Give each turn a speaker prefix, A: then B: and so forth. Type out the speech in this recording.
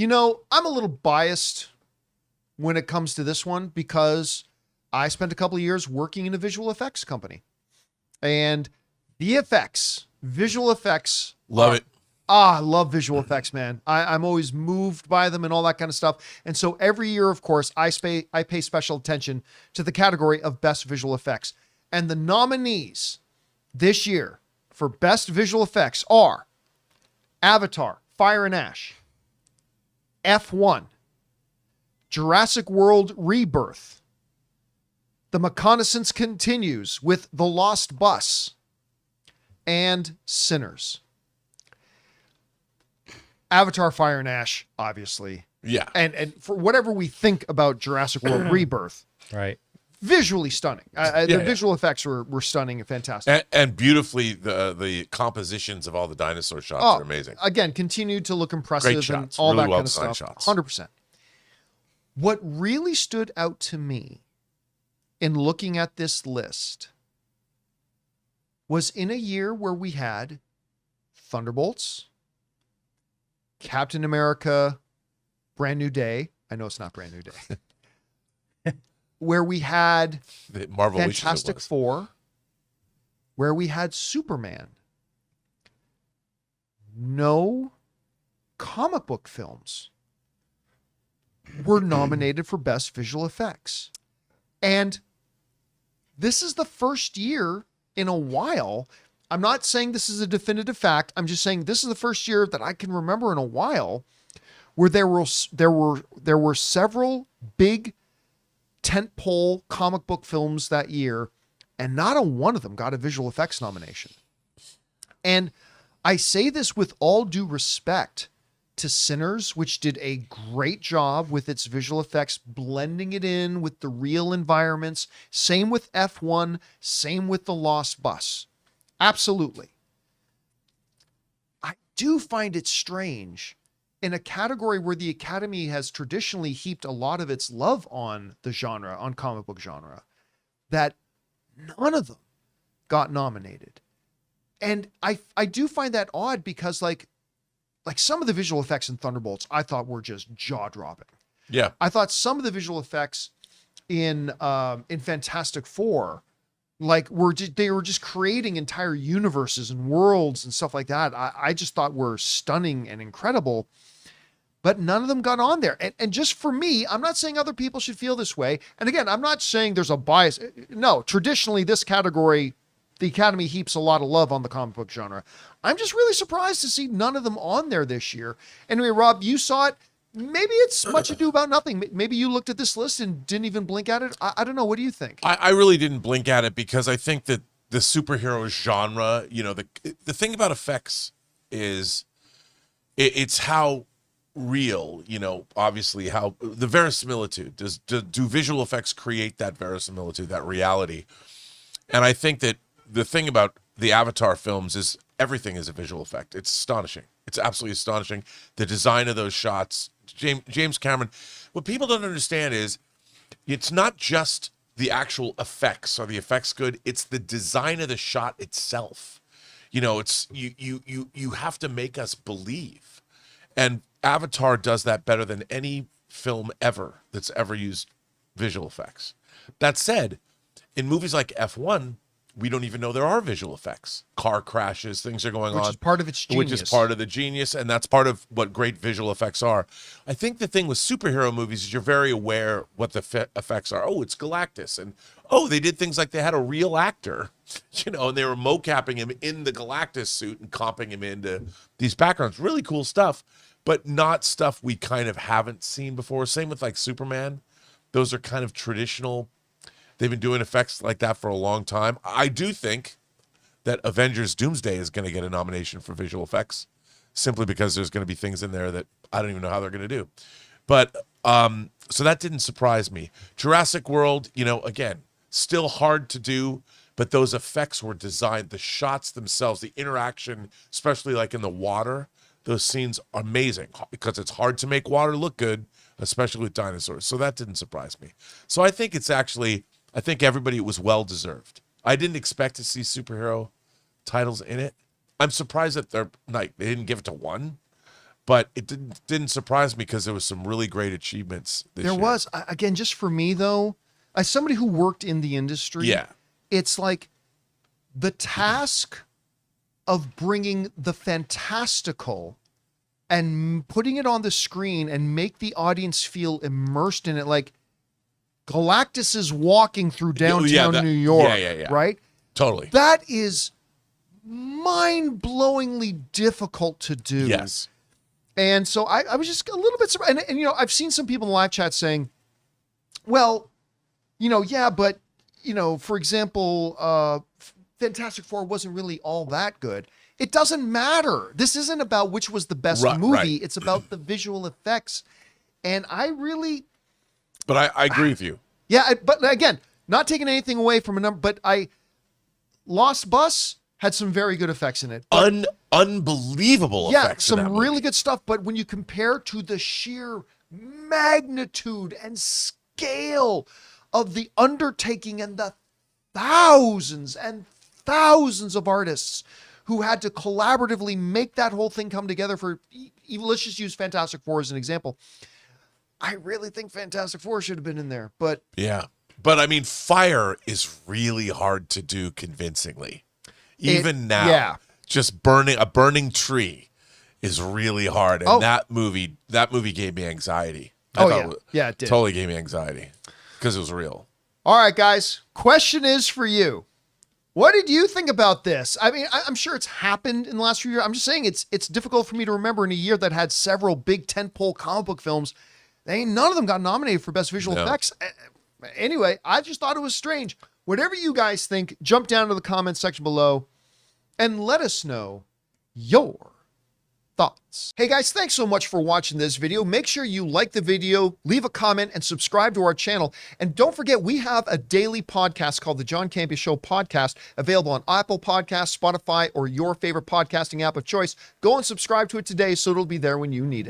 A: I'm a little biased when it comes to this one because I spent a couple of years working in a visual effects company. And visual effects.
B: Love it.
A: I love visual effects, man. I'm always moved by them and all that kind of stuff. And so every year, of course, I pay special attention to the category of best visual effects. And the nominees this year for best visual effects are Avatar, Fire and Ash, F1, Jurassic World Rebirth, The Reconnaissance Continues with The Lost Bus, and Sinners. Avatar, Fire and Ash, obviously.
B: Yeah.
A: And for whatever we think about Jurassic World Rebirth,
C: right?
A: Visually stunning. The visual effects were stunning and fantastic.
B: And beautifully, the compositions of all the dinosaur shots are amazing.
A: Again, continued to look impressive.
B: Great shots.
A: And all
B: Really
A: that
B: well
A: kind of stuff.
B: designed shots.
A: 100%. What really stood out to me in looking at this list was in a year where we had Thunderbolts, Captain America, Brand New Day. I know it's not Brand New Day. Where we had
B: The Marvel
A: Fantastic Four, where we had Superman. No comic book films were nominated for Best Visual Effects. And this is the first year in a while. I'm not saying this is a definitive fact. I'm just saying this is the first year that I can remember in a while where there were several big tentpole comic book films that year, and not a one of them got a visual effects nomination. And I say this with all due respect to Sinners, which did a great job with its visual effects, blending it in with the real environments. Same with F1, same with The Lost Bus. Absolutely. I do find it strange in a category where the Academy has traditionally heaped a lot of its love on the genre, on comic book genre, that none of them got nominated. And I do find that odd because like some of the visual effects in Thunderbolts I thought were just jaw-dropping.
B: Yeah.
A: I thought some of the visual effects in Fantastic Four they were just creating entire universes and worlds and stuff like that. I just thought were stunning and incredible, but none of them got on there. And just for me, I'm not saying other people should feel this way. And again, I'm not saying there's a bias. No, traditionally this category, the Academy heaps a lot of love on the comic book genre. I'm just really surprised to see none of them on there this year. Anyway, Rob, you saw it. Maybe it's much ado about nothing. Maybe you looked at this list and didn't even blink at it. I don't know. What do you think?
B: I really didn't blink at it because I think that the superhero genre, the thing about effects is it's how real, obviously how the verisimilitude do visual effects create that verisimilitude, that reality. And I think that the thing about the Avatar films is everything is a visual effect. It's astonishing. It's absolutely astonishing. The design of those shots, James Cameron, what people don't understand is it's not just the actual effects. Are the effects good? It's the design of the shot itself. It's you have to make us believe. And Avatar does that better than any film ever that's ever used visual effects. That said, in movies like F1, we don't even know there are visual effects. Car crashes, things are going on.
A: Which is part of its genius.
B: Which is part of the genius, and that's part of what great visual effects are. I think the thing with superhero movies is you're very aware what the effects are. Oh, it's Galactus. And, they did things like they had a real actor, and they were mocapping him in the Galactus suit and comping him into these backgrounds. Really cool stuff, but not stuff we kind of haven't seen before. Same with like Superman. Those are kind of traditional. They've been doing effects like that for a long time. I do think that Avengers Doomsday is going to get a nomination for visual effects simply because there's going to be things in there that I don't even know how they're going to do. But so that didn't surprise me. Jurassic World, again, still hard to do, but those effects were designed, the shots themselves, the interaction, especially like in the water, those scenes are amazing because it's hard to make water look good, especially with dinosaurs. So that didn't surprise me. So I think I think everybody was well-deserved. I didn't expect to see superhero titles in it. I'm surprised that they didn't give it to one, but it didn't surprise me because there was some really great achievements this year.
A: There was. Again, just for me, though, as somebody who worked in the industry,
B: Yeah.
A: it's like the task of bringing the fantastical and putting it on the screen and make the audience feel immersed in it. Like Galactus is walking through downtown New York, right?
B: Totally.
A: That is mind-blowingly difficult to do.
B: Yes.
A: And so I was just a little bit surprised. And, you know, I've seen some people in the live chat saying, well, you know, yeah, but, you know, for example, Fantastic Four wasn't really all that good. It doesn't matter. This isn't about which was the best movie.
B: Right.
A: It's about the visual effects. And I really...
B: But I agree with you.
A: Yeah, but again, not taking anything away from a number, but Lost Bus had some very good effects in it.
B: Unbelievable effects in that
A: some
B: movie.
A: really good stuff. But when you compare to the sheer magnitude and scale of the undertaking and the thousands and thousands of artists who had to collaboratively make that whole thing come together for, let's just use Fantastic Four as an example. I really think Fantastic Four should have been in there, but...
B: Yeah. But I mean, fire is really hard to do convincingly. Even now.
A: Yeah.
B: Just a burning tree is really hard. And that movie gave me anxiety.
A: Yeah, it did.
B: Totally gave me anxiety because it was real.
A: All right, guys. Question is for you. What did you think about this? I mean, I'm sure it's happened in the last few years. I'm just saying it's difficult for me to remember in a year that had several big tentpole comic book films. None of them got nominated for Best Visual Effects. Anyway, I just thought it was strange. Whatever you guys think, jump down to the comments section below and let us know your thoughts. Hey guys, thanks so much for watching this video. Make sure you like the video, leave a comment, and subscribe to our channel. And don't forget, we have a daily podcast called the John Campea Show podcast, available on Apple Podcasts, Spotify, or your favorite podcasting app of choice. Go and subscribe to it today so it'll be there when you need it.